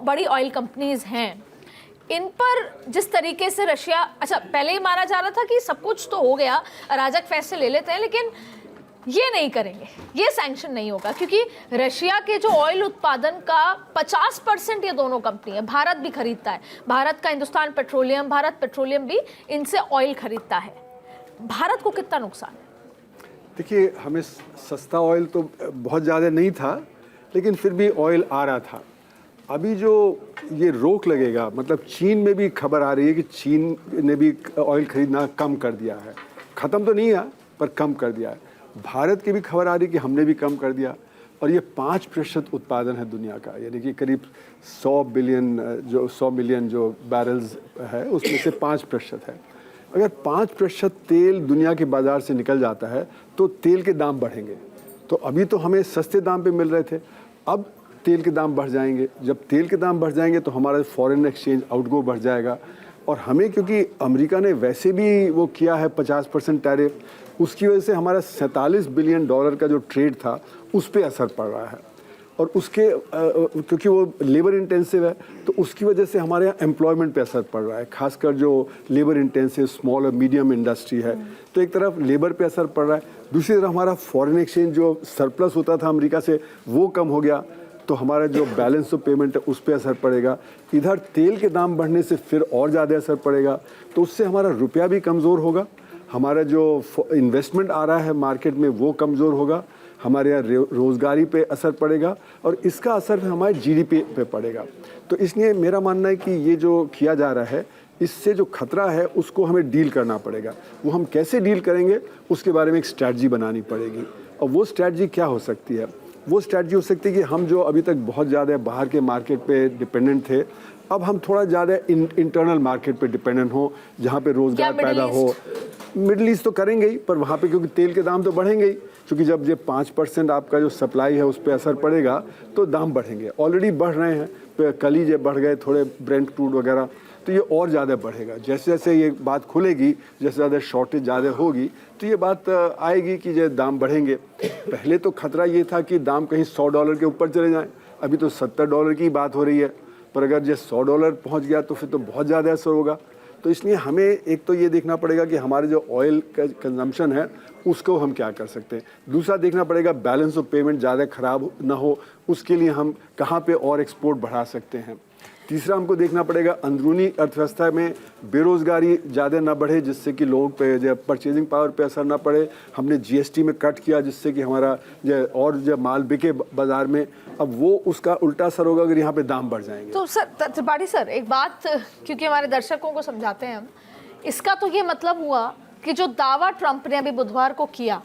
बड़ी oil companies हैं, इन पर जिस तरीके से रशिया, अच्छा पहले ही माना जा रहा था कि सब कुछ तो हो गया, अराजक फैसले ले लेते हैं, लेकिन ये नहीं करेंगे, ये सैंक्शन नहीं होगा, क्योंकि रशिया के जो ऑयल उत्पादन का 50% ये दोनों कंपनी है, भारत भी खरीदता है, भारत का हिंदुस्तान पेट्रोलियम, भारत पेट्रोलियम भी इनसे ऑयल खरीदता है। भारत को कितना नुकसान है? देखिए, हमें सस्ता ऑयल तो बहुत ज़्यादा नहीं था, लेकिन फिर भी ऑयल आ रहा था। अभी जो ये रोक लगेगा, मतलब चीन में भी खबर आ रही है कि चीन ने भी ऑयल खरीदना कम कर दिया है, ख़त्म तो नहीं है पर कम कर दिया है। भारत की भी खबर आ रही है कि हमने भी कम कर दिया, और ये 5% उत्पादन है दुनिया का, यानी कि करीब 100 मिलियन जो बैरल्स है उसमें से 5% है। अगर 5% तेल दुनिया के बाज़ार से निकल जाता है तो तेल के दाम बढ़ेंगे। तो अभी तो हमें सस्ते दाम पे मिल रहे थे, अब तेल के दाम बढ़ जाएंगे। जब तेल के दाम बढ़ जाएंगे तो हमारा फॉरेन एक्सचेंज आउटगो बढ़ जाएगा, और हमें, क्योंकि अमेरिका ने वैसे भी वो किया है 50% टैरिफ, उसकी वजह से हमारा 47 बिलियन डॉलर का जो ट्रेड था उस पर असर पड़ रहा है। और उसके क्योंकि वो लेबर इंटेंसिव है तो उसकी वजह से हमारे यहाँ एम्प्लॉयमेंट पे असर पड़ रहा है, खासकर जो लेबर इंटेंसिव स्मॉल और मीडियम इंडस्ट्री है। तो एक तरफ लेबर पे असर पड़ रहा है, दूसरी तरफ हमारा फॉरेन एक्सचेंज जो सरप्लस होता था अमेरिका से वो कम हो गया, तो हमारा जो बैलेंस ऑफ पेमेंट है उस पर असर पड़ेगा। इधर तेल के दाम बढ़ने से फिर और ज़्यादा असर पड़ेगा, तो उससे हमारा रुपया भी कमज़ोर होगा, हमारा जो इन्वेस्टमेंट आ रहा है मार्केट में वो कमज़ोर होगा, हमारे यहाँ रोज़गारी पे असर पड़ेगा, और इसका असर हमारे जीडीपी पे पड़ेगा। तो इसलिए मेरा मानना है कि ये जो किया जा रहा है, इससे जो खतरा है उसको हमें डील करना पड़ेगा। वो हम कैसे डील करेंगे उसके बारे में एक स्ट्रैटेजी बनानी पड़ेगी, और वो स्ट्रैटेजी क्या हो सकती है? वो स्ट्रैटेजी हो सकती है कि हम जो अभी तक बहुत ज़्यादा बाहर के मार्केट पे डिपेंडेंट थे, अब हम थोड़ा ज़्यादा इंटरनल मार्केट पे डिपेंडेंट हो, जहाँ पे रोज़गार पैदा हो। मिडल ईस्ट तो करेंगे ही, पर वहाँ पे क्योंकि तेल के दाम तो बढ़ेंगे ही, क्योंकि जब ये 5% आपका जो सप्लाई है उस पर असर पड़ेगा तो दाम बढ़ेंगे। ऑलरेडी बढ़ रहे हैं, कल ही ये बढ़ गए थोड़े ब्रेंट क्रूड वगैरह, तो ये और ज़्यादा बढ़ेगा। जैसे जैसे ये बात खुलेगी, जैसे ज़्यादा शॉर्टेज ज़्यादा होगी, तो ये बात आएगी कि ये दाम बढ़ेंगे। पहले तो खतरा ये था कि दाम कहीं $100 के ऊपर चले जाएँ, अभी तो $70 की बात हो रही है, पर अगर ये $100 पहुँच गया तो फिर तो बहुत ज़्यादा असर होगा। तो इसलिए हमें एक तो ये देखना पड़ेगा कि हमारे जो ऑयल का कंजम्पशन है उसको हम क्या कर सकते हैं। दूसरा देखना पड़ेगा बैलेंस ऑफ पेमेंट ज़्यादा ख़राब ना हो, उसके लिए हम कहाँ पे और एक्सपोर्ट बढ़ा सकते हैं। तीसरा हमको देखना पड़ेगा अंदरूनी अर्थव्यवस्था में बेरोज़गारी ज़्यादा ना बढ़े, जिससे कि लोगों पे जो परचेजिंग पावर पे असर ना पड़े। हमने जीएसटी में कट किया जिससे कि हमारा जो और जो माल बिके बाज़ार में, अब वो उसका उल्टा असर होगा अगर यहाँ पे दाम बढ़ जाएंगे। तो सर त्रिपाठी सर, एक बात, क्योंकि हमारे दर्शकों को समझाते हैं हम, इसका तो ये मतलब हुआ कि जो दावा ट्रंप ने अभी बुधवार को किया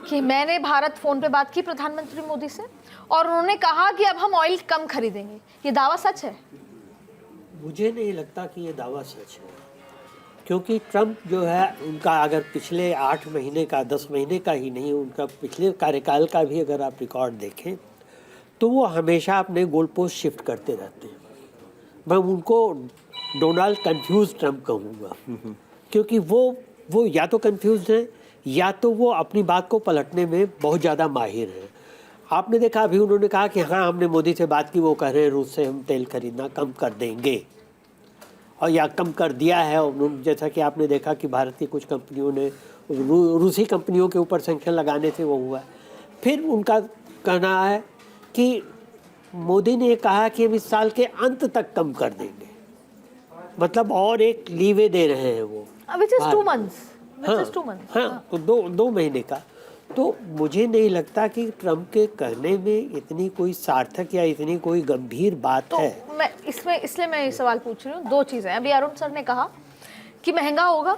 कि मैंने भारत फोन पे बात की प्रधानमंत्री मोदी से और उन्होंने कहा कि अब हम ऑयल कम खरीदेंगे, ये दावा सच है? मुझे नहीं लगता कि ये दावा सच है, क्योंकि ट्रंप जो है उनका अगर पिछले 8 महीने का, 10 महीने का ही नहीं, उनका पिछले कार्यकाल का भी अगर आप रिकॉर्ड देखें तो वो हमेशा अपने गोल पोस्ट शिफ्ट करते रहते हैं। मैं उनको डोनाल्ड कंफ्यूज ट्रंप कहूँगा, क्योंकि वो या तो कंफ्यूज हैं या तो वो अपनी बात को पलटने में बहुत ज़्यादा माहिर हैं। आपने देखा अभी उन्होंने कहा कि हाँ हमने मोदी से बात की, वो कह रहे हैं रूस से हम तेल खरीदना कम कर देंगे, और या कम कर दिया है उन्होंने। जैसा कि आपने देखा कि भारत की कुछ कंपनियों ने रूसी कंपनियों के ऊपर सैंक्शन लगाने से वो हुआ। फिर उनका कहना है कि मोदी ने कहा कि हम इस साल के अंत तक कम कर देंगे, मतलब और एक लीवे दे रहे हैं वो, which is 2 months. हाँ, तो दो महीने का। तो मुझे नहीं लगता कि ट्रंप के कहने में इतनी कोई सार्थक या इतनी कोई गंभीर बात तो है। मैं इसलिए मैं ये सवाल पूछ रही हूँ, 2 चीज़ें। अभी अरुण सर ने कहा कि महंगा होगा,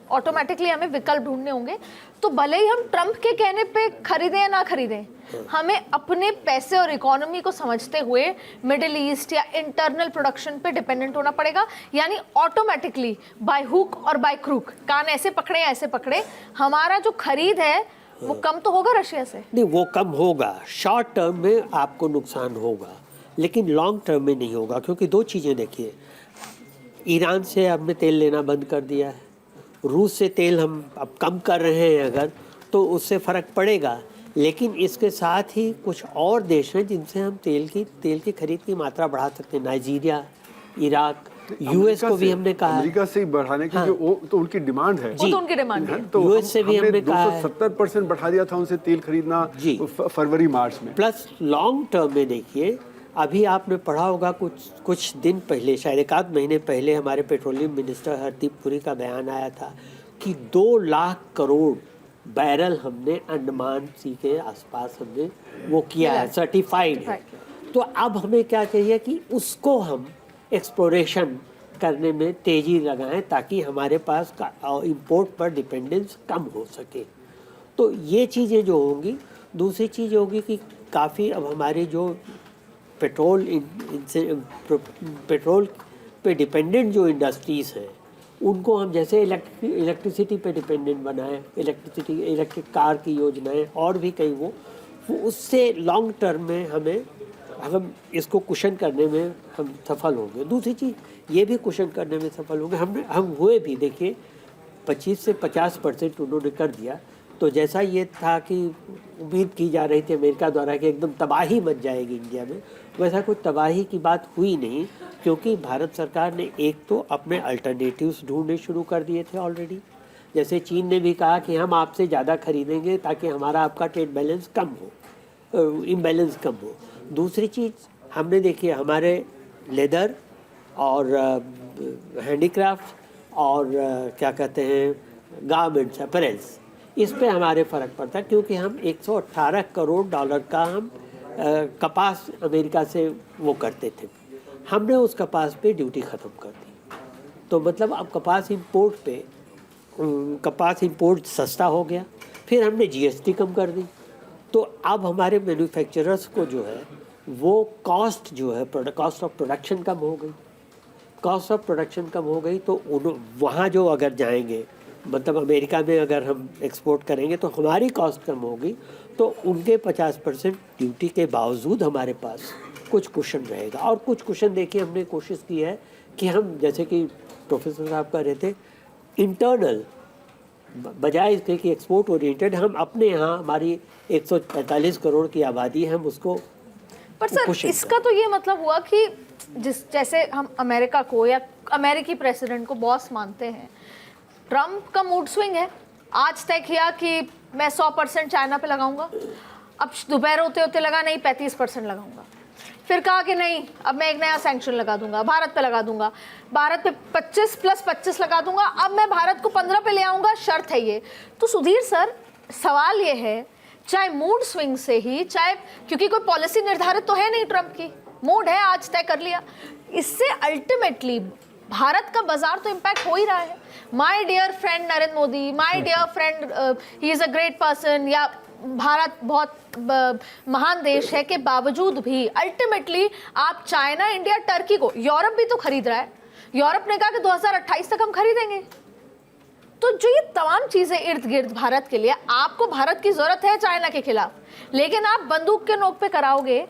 ऑटोमेटिकली हमें विकल्प ढूंढने होंगे, तो भले ही हम ट्रंप के कहने पे खरीदें या ना खरीदें, हमें अपने पैसे और इकोनॉमी को समझते हुए मिडिल ईस्ट या इंटरनल प्रोडक्शन पे डिपेंडेंट होना पड़ेगा। यानी ऑटोमेटिकली बाय हुक और बाय क्रूक, कान ऐसे पकड़े या ऐसे पकड़े, हमारा जो खरीद है वो कम तो होगा रशिया से। नहीं, वो कम होगा, शॉर्ट टर्म में आपको नुकसान होगा, लेकिन लॉन्ग टर्म में नहीं होगा। क्योंकि 2 चीज़ें देखिए, ईरान से हमने तेल लेना बंद कर दिया है, रूस से तेल हम अब कम कर रहे हैं अगर, तो उससे फ़र्क पड़ेगा, लेकिन इसके साथ ही कुछ और देश हैं जिनसे हम तेल की खरीद की मात्रा बढ़ा सकते हैं। नाइजीरिया, इराक, यूएस को भी हमने कहा है। अमरीका से ही बढ़ाने की जो वो तो उनकी डिमांड है। वो तो उनकी डिमांड है। तो यूएस से भी हमने कहा है। 270% बढ़ा दिया था उनसे तेल खरीदना फरवरी मार्च में। प्लस लॉन्ग टर्म में देखिए, अभी आपने पढ़ा होगा कुछ दिन पहले, शायद एक आध महीने पहले, हमारे पेट्रोलियम मिनिस्टर हरदीप पुरी का बयान आया था कि 2 लाख करोड़ बैरल हमने अंडमान सी के आसपास हमने वो किया है, सर्टिफाइड है। तो अब हमें क्या चाहिए कि उसको हम एक्सप्लोरेशन करने में तेज़ी लगाएं ताकि हमारे पास इंपोर्ट पर डिपेंडेंस कम हो सके। तो ये चीज़ें जो होंगी। दूसरी चीज़ होगी कि काफ़ी अब हमारे जो पेट्रोल पे डिपेंडेंट जो इंडस्ट्रीज़ हैं उनको हम जैसे इलेक्ट्रिसिटी पे डिपेंडेंट बनाएं, इलेक्ट्रिक कार की योजनाएं और भी कई वो उससे लॉन्ग टर्म में हम इसको कुशन करने में हम सफल होंगे। दूसरी चीज़ ये भी कुशन करने में सफल होंगे। हम हुए भी, देखिए 25 से 50% उन्होंने कर दिया। तो जैसा ये था कि उम्मीद की जा रही थी अमेरिका द्वारा कि एकदम तबाही मच जाएगी इंडिया में, वैसा कोई तबाही की बात हुई नहीं, क्योंकि भारत सरकार ने एक तो अपने अल्टरनेटिव्स ढूंढने शुरू कर दिए थे ऑलरेडी। जैसे चीन ने भी कहा कि हम आपसे ज़्यादा खरीदेंगे ताकि हमारा आपका ट्रेड बैलेंस कम हो, इम्बैलेंस कम हो। दूसरी चीज़ हमने देखी, हमारे लेदर और हैंडीक्राफ्ट और क्या कहते हैं गारमेंट्स, अपरेल्स, इस पे हमारे फ़र्क पड़ता है क्योंकि हम 118 करोड़ डॉलर का हम कपास अमेरिका से वो करते थे। हमने उस कपास पे ड्यूटी ख़त्म कर दी। तो मतलब अब कपास इंपोर्ट सस्ता हो गया। फिर हमने जीएसटी कम कर दी। तो अब हमारे मैन्युफैक्चरर्स को जो है वो कॉस्ट ऑफ प्रोडक्शन कम हो गई। कॉस्ट ऑफ प्रोडक्शन कम हो गई तो वहाँ जो अगर जाएंगे, मतलब अमेरिका में अगर हम एक्सपोर्ट करेंगे तो हमारी कॉस्ट कम होगी, तो उनके 50% ड्यूटी के बावजूद हमारे पास कुछ कुशन रहेगा। और कुछ कुशन देखिए हमने कोशिश की है कि हम, जैसे कि प्रोफेसर साहब कह रहे थे, इंटरनल बजाय इसके कि एक्सपोर्ट ओरिएंटेड, हम अपने यहाँ हमारी 145 करोड़ की आबादी है, हम उसको। पर सर इसका तो ये मतलब हुआ कि जैसे हम अमेरिका को या अमेरिकी प्रेसिडेंट को बॉस मानते हैं, ट्रम्प का मूड स्विंग है। आज तय किया कि मैं 100% चाइना पे लगाऊंगा, अब दोपहर होते होते लगा नहीं 35% लगाऊंगा। फिर कहा कि नहीं, अब मैं एक नया सैंक्शन लगा दूंगा, भारत पे लगा दूंगा, भारत पे 25 + 25 लगा दूंगा, अब मैं भारत को 15 पे ले आऊंगा, शर्त है ये। तो सुधीर सर, सवाल ये है, चाहे मूड स्विंग से ही, चाहे क्योंकि कोई पॉलिसी निर्धारित तो है नहीं, ट्रम्प की मूड है, आज तय कर लिया, इससे अल्टीमेटली भारत का बाजार तो इम्पैक्ट हो ही रहा है। My dear friend Narendra Modi, my dear friend, he is a great person, या भारत बहुत महान देश है के बावजूद भी अल्टीमेटली आप चाइना, इंडिया, टर्की को, यूरोप भी तो खरीद रहा है। यूरोप ने कहा कि 2028 तक हम खरीदेंगे। तो जो ये तमाम चीज़ें इर्द गिर्द भारत के लिए, आपको भारत की ज़रूरत है चाइना के खिलाफ, लेकिन आप बंदूक के नोक पे कराओगे,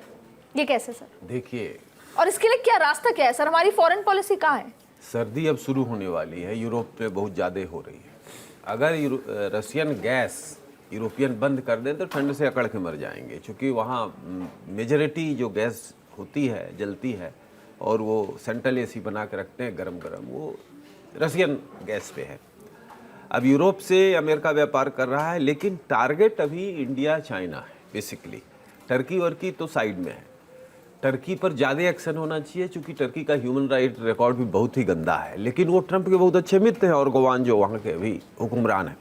ये कैसे सर? देखिए, और इसके लिए क्या रास्ता क्या है सर? हमारी फॉरेन पॉलिसी कहाँ है? सर्दी अब शुरू होने वाली है, यूरोप में बहुत ज़्यादा हो रही है। अगर रशियन गैस यूरोपियन बंद कर दें तो ठंड से अकड़ के मर जाएंगे, क्योंकि वहाँ मेजॉरिटी जो गैस होती है जलती है, और वो सेंट्रल एसी बना के रखते हैं गरम गरम, वो रशियन गैस पे है। अब यूरोप से अमेरिका व्यापार कर रहा है, लेकिन टारगेट अभी इंडिया चाइना है बेसिकली। टर्की वर्की तो साइड में है। टर्की पर ज़्यादा एक्शन होना चाहिए, क्योंकि टर्की का ह्यूमन राइट रिकॉर्ड भी बहुत ही गंदा है, लेकिन वो ट्रंप के बहुत अच्छे मित्र हैं, और गोवान जो वहाँ के भी हुक्मरान हैं।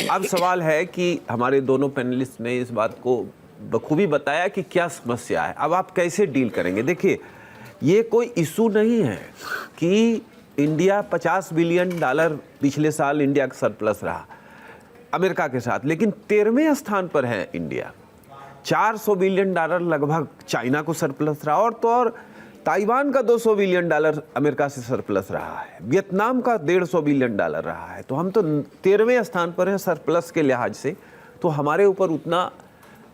अब सवाल है कि हमारे दोनों पैनलिस्ट ने इस बात को बखूबी बताया कि क्या समस्या है, अब आप कैसे डील करेंगे। देखिए, ये कोई इशू नहीं है कि इंडिया $50 बिलियन पिछले साल इंडिया का सरप्लस रहा अमेरिका के साथ, लेकिन 13वें स्थान पर है इंडिया। $400 बिलियन लगभग चाइना को सरप्लस रहा, और तो और ताइवान का $200 बिलियन अमेरिका से सरप्लस रहा है, वियतनाम का $150 बिलियन रहा है। तो हम तो 13वें स्थान पर हैं सरप्लस के लिहाज से, तो हमारे ऊपर उतना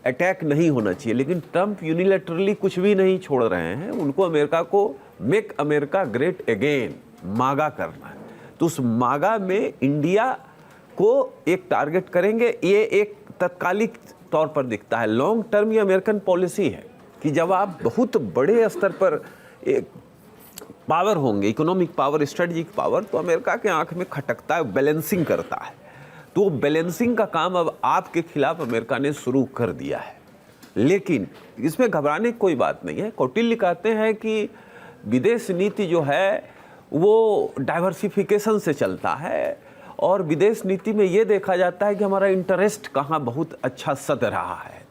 अटैक नहीं होना चाहिए। लेकिन ट्रंप यूनिलैटरली कुछ भी नहीं छोड़ रहे हैं, उनको अमेरिका को मेक अमेरिका ग्रेट अगेन, मागा करना है। तो उस मागा में इंडिया को एक टारगेट करेंगे। ये एक तत्कालिक तौर पर दिखता है। लॉन्ग टर्म ये अमेरिकन पॉलिसी है कि जब आप बहुत बड़े स्तर पर एक पावर होंगे, इकोनॉमिक पावर, स्ट्रेटजिक पावर, तो अमेरिका के आंख में खटकता है, बैलेंसिंग करता है। तो बैलेंसिंग का काम अब आपके खिलाफ अमेरिका ने शुरू कर दिया है। लेकिन इसमें घबराने की कोई बात नहीं है। कौटिल्य कहते हैं कि विदेश नीति जो है वो डाइवर्सिफिकेशन से चलता है, और विदेश नीति में ये देखा जाता है कि हमारा इंटरेस्ट कहाँ बहुत अच्छा सध रहा है।